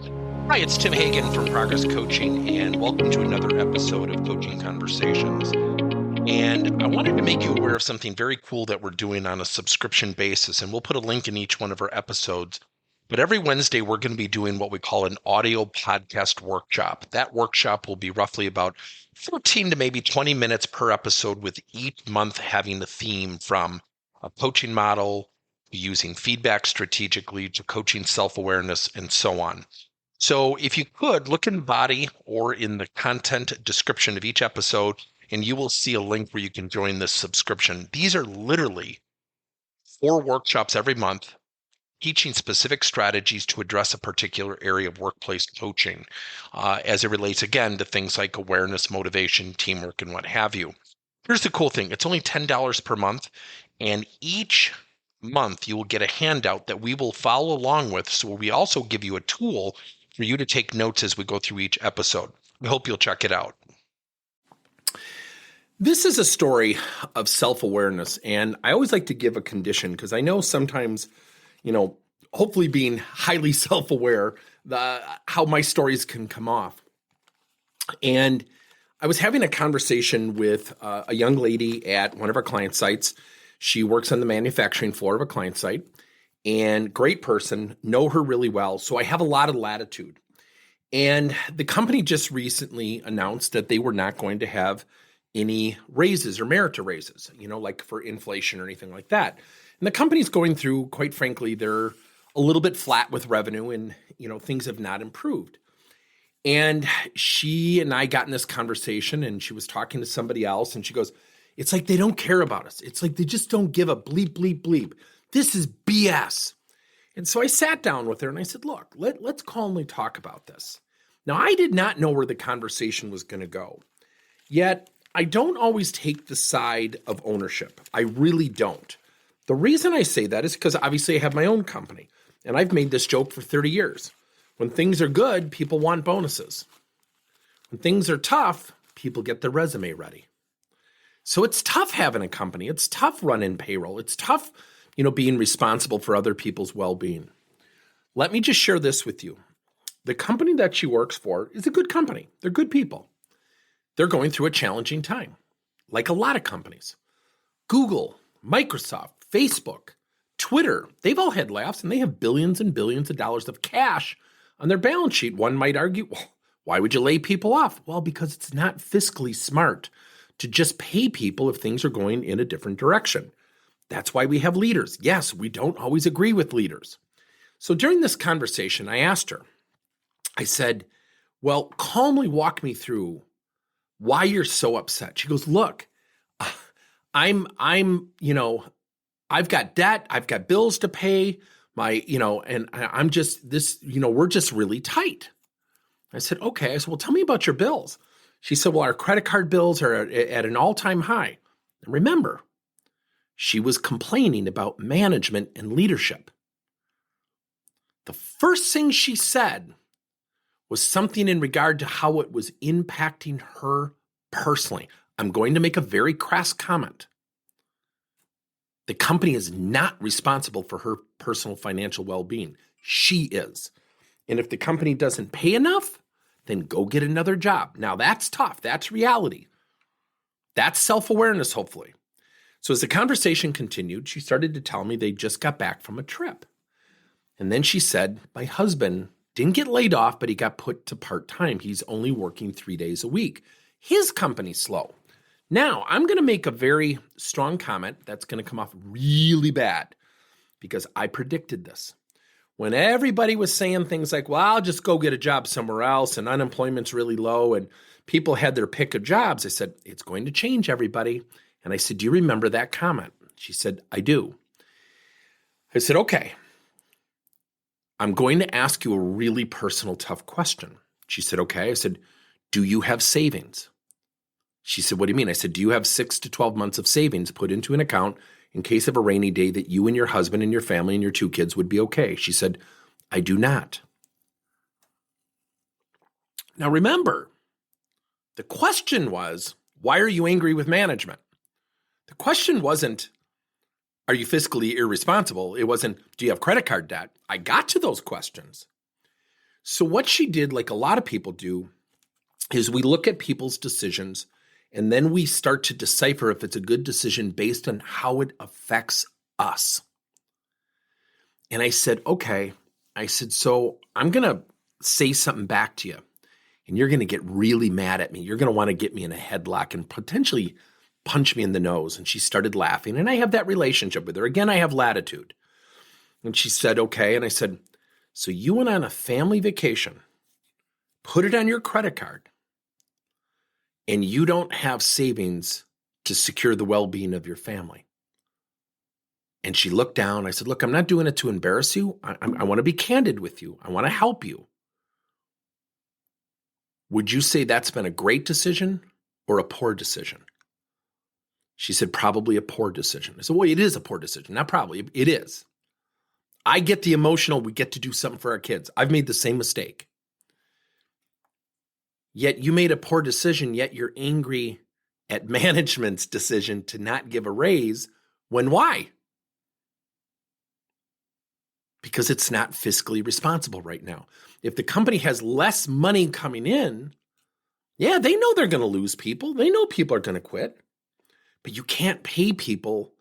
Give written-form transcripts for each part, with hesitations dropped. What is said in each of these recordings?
Hi, it's Tim Hagen from Progress Coaching, and welcome to another episode of Coaching Conversations. And I wanted to make you aware of something very cool that we're doing on a subscription basis, and we'll put a link in each one of our episodes. But every Wednesday, we're going to be doing what we call an audio podcast workshop. That workshop will be roughly about 14 to maybe 20 minutes per episode, with each month having a theme from a coaching model, using feedback strategically, to coaching self-awareness, and so on. So if you could look in the body or in the content description of each episode, and you will see a link where you can join this subscription. These are literally 4 workshops every month, teaching specific strategies to address a particular area of workplace coaching, as it relates, again, to things like awareness, motivation, teamwork, and what have you. Here's the cool thing. It's only $10 per month, and each month you will get a handout that we will follow along with. So we also give you a tool for you to take notes as we go through each episode. We hope you'll check it out. This is a story of self-awareness, and I always like to give a condition because I know sometimes, hopefully being highly self-aware, how my stories can come off. And I was having a conversation with a young lady at one of our client sites. She works on the manufacturing floor of a client site, and great person, know her really well. So I have a lot of latitude. And the company just recently announced that they were not going to have any raises or merit raises, like for inflation or anything like that. And the company's going through, quite frankly, they're a little bit flat with revenue, and, things have not improved. And she and I got in this conversation, and she was talking to somebody else, and she goes, it's like they don't care about us. It's like they just don't give a bleep, bleep, bleep. This is BS. And so I sat down with her and I said, look, let's calmly talk about this. Now, I did not know where the conversation was going to go. Yet, I don't always take the side of ownership. I really don't. The reason I say that is because obviously I have my own company, and I've made this joke for 30 years. When things are good, people want bonuses. When things are tough, people get their resume ready. So it's tough having a company. It's tough running payroll. It's tough, being responsible for other people's well-being. Let me just share this with you. The company that she works for is a good company. They're good people. They're going through a challenging time, like a lot of companies. Google, Microsoft, Facebook, Twitter, they've all had layoffs, and they have billions and billions of dollars of cash on their balance sheet. One might argue, well, why would you lay people off? Well, because it's not fiscally smart to just pay people if things are going in a different direction. That's why we have leaders. Yes, we don't always agree with leaders. So during this conversation, I asked her, I said, well, calmly walk me through why you're so upset. She goes, look, I've got debt, I've got bills to pay, and I'm just this, we're just really tight. I said, okay. I said, well, tell me about your bills. She said, well, our credit card bills are at an all-time high. And remember, she was complaining about management and leadership. The first thing she said was something in regard to how it was impacting her personally. I'm going to make a very crass comment. The company is not responsible for her personal financial well-being. She is. And if the company doesn't pay enough, then go get another job. Now that's tough. That's reality. That's self-awareness, hopefully. So as the conversation continued, she started to tell me they just got back from a trip. And then she said, my husband didn't get laid off, but he got put to part-time. He's only working 3 days a week. His company's slow. Now, I'm going to make a very strong comment that's going to come off really bad because I predicted this. When everybody was saying things like, well, I'll just go get a job somewhere else and unemployment's really low and people had their pick of jobs, I said, it's going to change, everybody. And I said, do you remember that comment? She said, I do. I said, okay, I'm going to ask you a really personal, tough question. She said, okay. I said, do you have savings? She said, what do you mean? I said, do you have 6 to 12 months of savings put into an account in case of a rainy day that you and your husband and your family and your 2 kids would be okay? She said, I do not. Now remember, the question was, why are you angry with management? The question wasn't, are you fiscally irresponsible? It wasn't, do you have credit card debt? I got to those questions. So what she did, like a lot of people do, is we look at people's decisions and then we start to decipher if it's a good decision based on how it affects us. And I said, okay. I said, so I'm going to say something back to you and you're going to get really mad at me. You're going to want to get me in a headlock and potentially punch me in the nose. And she started laughing. And I have that relationship with her. Again, I have latitude. And she said, okay. And I said, so you went on a family vacation, put it on your credit card, and you don't have savings to secure the well-being of your family. And she looked down. I said, look, I'm not doing it to embarrass you. I want to be candid with you. I want to help you. Would you say that's been a great decision or a poor decision? She said, probably a poor decision. I said, well, it is a poor decision. Not probably, it is. I get the emotional, we get to do something for our kids. I've made the same mistake. Yet you made a poor decision, yet you're angry at management's decision to not give a raise. When why? Because it's not fiscally responsible right now. If the company has less money coming in, yeah, they know they're going to lose people. They know people are going to quit. But you can't pay people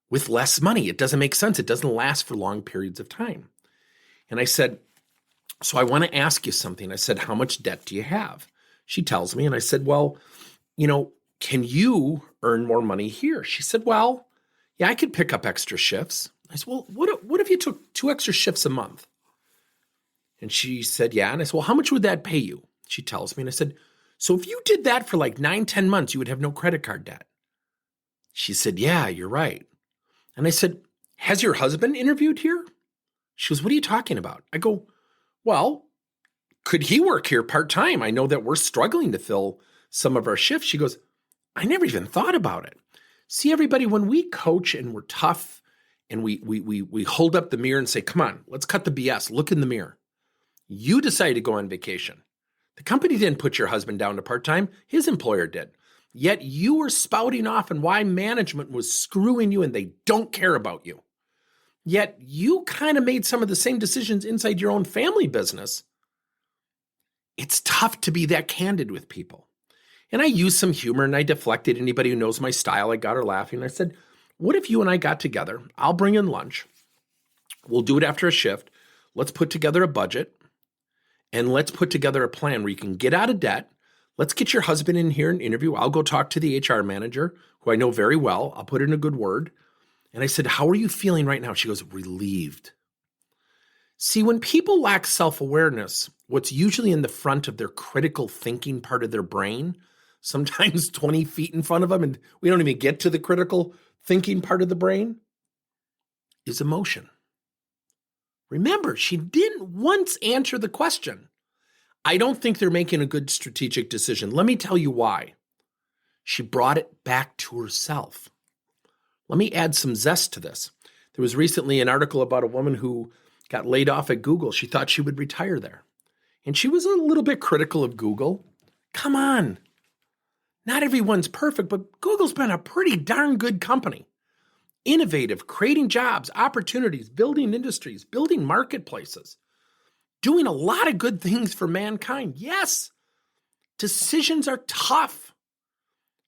with less money. It doesn't make sense. It doesn't last for long periods of time. And I said, so I want to ask you something. I said, how much debt do you have? She tells me, and I said, well, can you earn more money here? She said, well, yeah, I could pick up extra shifts. I said, well, what if you took 2 extra shifts a month? And she said, yeah. And I said, well, how much would that pay you? She tells me, and I said, so if you did that for like 9-10 months, you would have no credit card debt. She said, yeah, you're right. And I said, has your husband interviewed here? She goes, what are you talking about? I go, well, could he work here part-time? I know that we're struggling to fill some of our shifts. She goes, I never even thought about it. See, everybody, when we coach and we're tough and we hold up the mirror and say, come on, let's cut the BS. Look in the mirror. You decided to go on vacation. The company didn't put your husband down to part-time. His employer did. Yet you were spouting off on why management was screwing you and they don't care about you. Yet you kind of made some of the same decisions inside your own family business. It's tough to be that candid with people. And I used some humor and I deflected. Anybody who knows my style, I got her laughing. I said, what if you and I got together? I'll bring in lunch. We'll do it after a shift. Let's put together a budget and let's put together a plan where you can get out of debt. Let's get your husband in here and interview. I'll go talk to the HR manager, who I know very well. I'll put in a good word. And I said, how are you feeling right now? She goes, relieved. See, when people lack self-awareness, what's usually in the front of their critical thinking part of their brain, sometimes 20 feet in front of them, and we don't even get to the critical thinking part of the brain, is emotion. Remember, she didn't once answer the question. I don't think they're making a good strategic decision. Let me tell you why. She brought it back to herself. Let me add some zest to this. There was recently an article about a woman who got laid off at Google. She thought she would retire there. And she was a little bit critical of Google. Come on. Not everyone's perfect, but Google's been a pretty darn good company. Innovative, creating jobs, opportunities, building industries, building marketplaces. Doing a lot of good things for mankind. Yes, decisions are tough.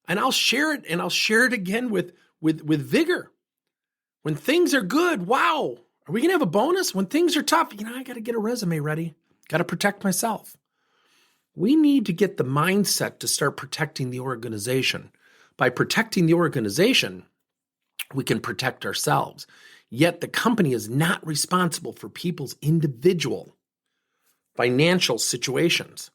And I'll share it, and I'll share it again with vigor. When things are good, wow, are we going to have a bonus? When things are tough, I got to get a resume ready. Got to protect myself. We need to get the mindset to start protecting the organization. By protecting the organization, we can protect ourselves. Yet the company is not responsible for people's individual financial situations.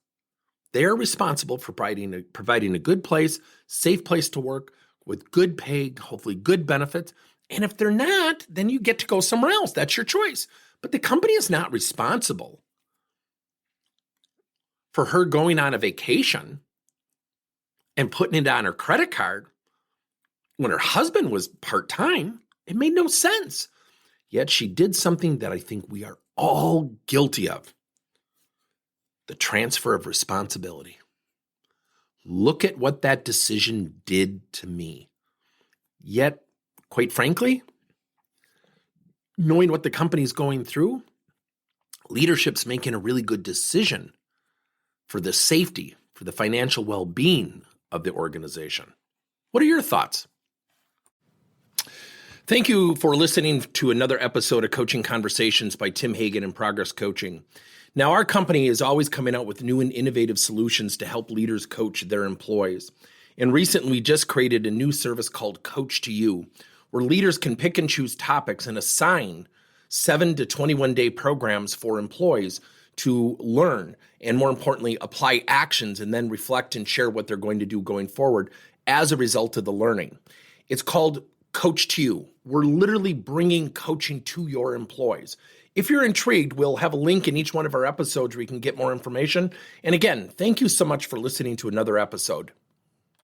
They're responsible for providing a good place, safe place to work with good pay, hopefully good benefits. And if they're not, then you get to go somewhere else. That's your choice. But the company is not responsible for her going on a vacation and putting it on her credit card when her husband was part-time. It made no sense. Yet she did something that I think we are all guilty of. The transfer of responsibility. Look at what that decision did to me. Yet, quite frankly, knowing what the company's going through, leadership's making a really good decision for the safety, for the financial well-being of the organization. What are your thoughts? Thank you for listening to another episode of Coaching Conversations by Tim Hagen and Progress Coaching. Now, our company is always coming out with new and innovative solutions to help leaders coach their employees. And recently, we just created a new service called Coach to You, where leaders can pick and choose topics and assign 7 to 21-day programs for employees to learn and, more importantly, apply actions and then reflect and share what they're going to do going forward as a result of the learning. It's called Coach to You. We're literally bringing coaching to your employees. If you're intrigued, we'll have a link in each one of our episodes where you can get more information. And again, thank you so much for listening to another episode.